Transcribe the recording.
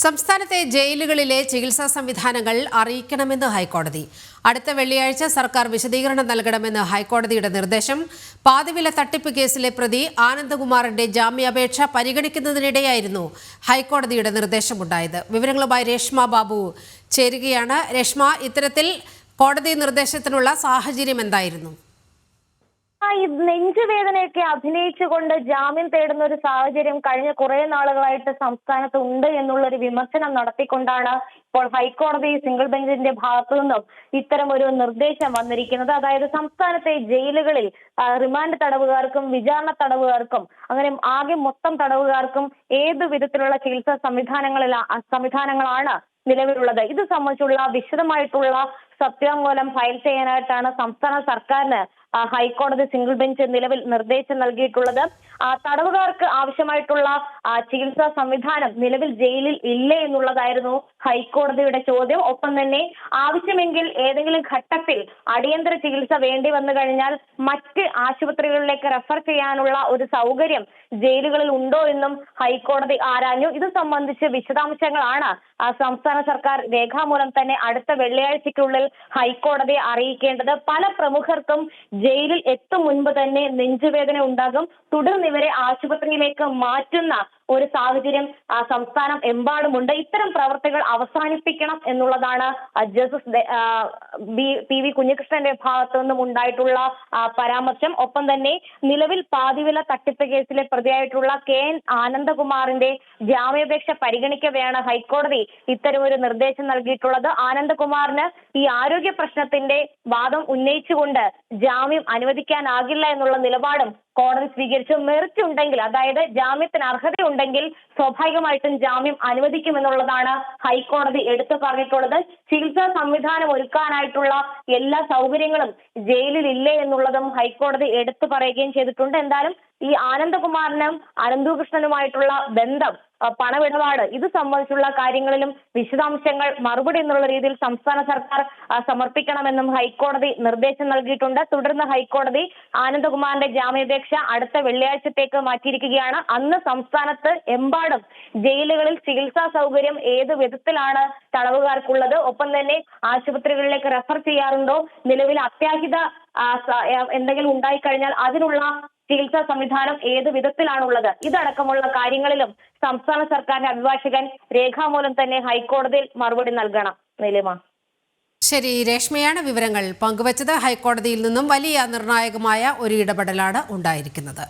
സംസ്ഥാനത്തെ ജയിലുകളിലെ ചികിത്സാ സംവിധാനങ്ങൾ അറിയിക്കണമെന്ന് ഹൈക്കോടതി. അടുത്ത വെള്ളിയാഴ്ച സർക്കാർ വിശദീകരണം നൽകണമെന്ന് ഹൈക്കോടതിയുടെ നിർദ്ദേശം. പാതിവില തട്ടിപ്പ് കേസിലെ പ്രതി ആനന്ദകുമാറിന്റെ ജാമ്യാപേക്ഷ പരിഗണിക്കുന്നതിനിടെയായിരുന്നു ഹൈക്കോടതിയുടെ നിർദ്ദേശമുണ്ടായത്. വിവരങ്ങളുമായി രേഷ്മ ബാബു ചേരുകയാണ്. രേഷ്മ, ഇത്തരത്തിൽ കോടതി നിർദ്ദേശത്തിനുള്ള സാഹചര്യം എന്തായിരുന്നു? ഈ നെഞ്ചുവേദനയൊക്കെ അഭിനയിച്ചുകൊണ്ട് ജാമ്യം തേടുന്ന ഒരു സാഹചര്യം കഴിഞ്ഞ കുറെ നാളുകളായിട്ട് സംസ്ഥാനത്ത് ഉണ്ട് എന്നുള്ളൊരു വിമർശനം നടത്തിക്കൊണ്ടാണ് ഇപ്പോൾ ഹൈക്കോടതി സിംഗിൾ ബെഞ്ചിന്റെ ഭാഗത്തു നിന്നും ഇത്തരം ഒരു നിർദ്ദേശം വന്നിരിക്കുന്നത്. അതായത് സംസ്ഥാനത്തെ ജയിലുകളിൽ റിമാൻഡ് തടവുകാർക്കും വിചാരണ തടവുകാർക്കും അങ്ങനെ ആകെ മൊത്തം തടവുകാർക്കും ഏതു വിധത്തിലുള്ള ചികിത്സാ സംവിധാനങ്ങളാണ് നിലവിലുള്ളത്. ഇത് സംബന്ധിച്ചുള്ള വിശദമായിട്ടുള്ള സത്യാംഗോലം ഫയൽ ചെയ്യാനായിട്ടാണ് സംസ്ഥാന സർക്കാരിന് ഹൈക്കോടതി സിംഗിൾ ബെഞ്ച് നിലവിൽ നിർദ്ദേശം നൽകിയിട്ടുള്ളത്. തടവുകാർക്ക് ആവശ്യമായിട്ടുള്ള ചികിത്സാ സംവിധാനം നിലവിൽ ജയിലിൽ ഇല്ലേ എന്നുള്ളതായിരുന്നു ഹൈക്കോടതിയുടെ ചോദ്യം. ഒപ്പം തന്നെ ആവശ്യമെങ്കിൽ ഏതെങ്കിലും ഘട്ടത്തിൽ അടിയന്തര ചികിത്സ വേണ്ടി വന്നു കഴിഞ്ഞാൽ മറ്റ് ആശുപത്രികളിലേക്ക് റെഫർ ചെയ്യാനുള്ള ഒരു സൗകര്യം ജയിലുകളിൽ ഉണ്ടോ എന്നും ഹൈക്കോടതി ആരാഞ്ഞു. ഇത് സംബന്ധിച്ച് വിശദാംശങ്ങളാണ് സംസ്ഥാന സർക്കാർ രേഖാമൂലം തന്നെ അടുത്ത വെള്ളിയാഴ്ചയ്ക്കുള്ളിൽ ഹൈക്കോടതിയെ അറിയിക്കേണ്ടത്. പല പ്രമുഖർക്കും ജയിലിൽ എത്തും മുൻപ് തന്നെ നെഞ്ചുവേദന ഉണ്ടാകും. തുടർന്ന് ഇവരെ ആശുപത്രിയിലേക്ക് മാറ്റുന്ന ഒരു സാഹചര്യം സംസ്ഥാനം എമ്പാടുമുണ്ട്. ഇത്തരം പ്രവർത്തികൾ അവസാനിപ്പിക്കണം എന്നുള്ളതാണ് ജസ്റ്റിസ് പി.വി. കുഞ്ഞികൃഷ്ണന്റെ ഭാഗത്തു നിന്നും ഉണ്ടായിട്ടുള്ള പരാമർശം. ഒപ്പം തന്നെ നിലവിൽ പാതിവില തട്ടിപ്പ് കേസിലെ പ്രതിയായിട്ടുള്ള കെ.എൻ. ആനന്ദകുമാറിന്റെ ജാമ്യാപേക്ഷ പരിഗണിക്കവെയാണ് ഹൈക്കോടതി ഇത്തരമൊരു നിർദ്ദേശം നൽകിയിട്ടുള്ളത്. ആനന്ദകുമാറിന് ഈ ആരോഗ്യ പ്രശ്നത്തിന്റെ വാദം ഉന്നയിച്ചുകൊണ്ട് ജാമ്യം അനുവദിക്കാനാകില്ല എന്നുള്ള നിലപാടും കോടതി സ്വീകരിച്ചു. മെറിറ്റ് ഉണ്ടെങ്കിൽ, അതായത് ജാമ്യത്തിന് അർഹതയുണ്ടെങ്കിൽ സ്വാഭാവികമായിട്ടും ജാമ്യം അനുവദിക്കുമെന്നുള്ളതാണ് ഹൈക്കോടതി എടുത്തു പറഞ്ഞിട്ടുള്ളത്. ചികിത്സാ സംവിധാനം ഒരുക്കാനായിട്ടുള്ള എല്ലാ സൗകര്യങ്ങളും ജയിലിൽ ഇല്ലേ എന്നുള്ളതും ഹൈക്കോടതി എടുത്തു പറയുകയും ചെയ്തിട്ടുണ്ട്. എന്തായാലും ഈ ആനന്ദകുമാറിനും അനന്തകൃഷ്ണനുമായിട്ടുള്ള ബന്ധം, പണമിടപാട്, ഇത് സംബന്ധിച്ചുള്ള കാര്യങ്ങളിലും വിശദാംശങ്ങൾ മറുപടി എന്നുള്ള രീതിയിൽ സംസ്ഥാന സർക്കാർ സമർപ്പിക്കണമെന്നും ഹൈക്കോടതി നിർദ്ദേശം നൽകിയിട്ടുണ്ട്. തുടർന്ന് ഹൈക്കോടതി ആനന്ദകുമാറിന്റെ ജാമ്യാപേക്ഷ അടുത്ത വെള്ളിയാഴ്ചത്തേക്ക് മാറ്റിയിരിക്കുകയാണ്. അന്ന് സംസ്ഥാനത്ത് എമ്പാടും ജയിലുകളിൽ ചികിത്സാ സൗകര്യം ഏത് വിധത്തിലാണ് തടവുകാർക്കുള്ളത്, ഒപ്പം തന്നെ ആശുപത്രികളിലേക്ക് റെഫർ ചെയ്യാറുണ്ടോ, നിലവിൽ അത്യാഹിത എന്തെങ്കിലും ഉണ്ടായിക്കഴിഞ്ഞാൽ അതിനുള്ള ചികിത്സാ സംവിധാനം ഏത് വിധത്തിലാണുള്ളത്, ഇതടക്കമുള്ള കാര്യങ്ങളിലും സംസ്ഥാന സർക്കാരിന്റെ അഭിഭാഷകൻ രേഖാമൂലം തന്നെ ഹൈക്കോടതിയിൽ മറുപടി നൽകണം. നിലിമ. ശരി, രേഷ്മയാണ് വിവരങ്ങൾ പങ്കുവച്ചത്. ഹൈക്കോടതിയിൽ നിന്നും വലിയ നിർണായകമായ ഒരു ഇടപെടലാണ് ഉണ്ടായിരിക്കുന്നത്.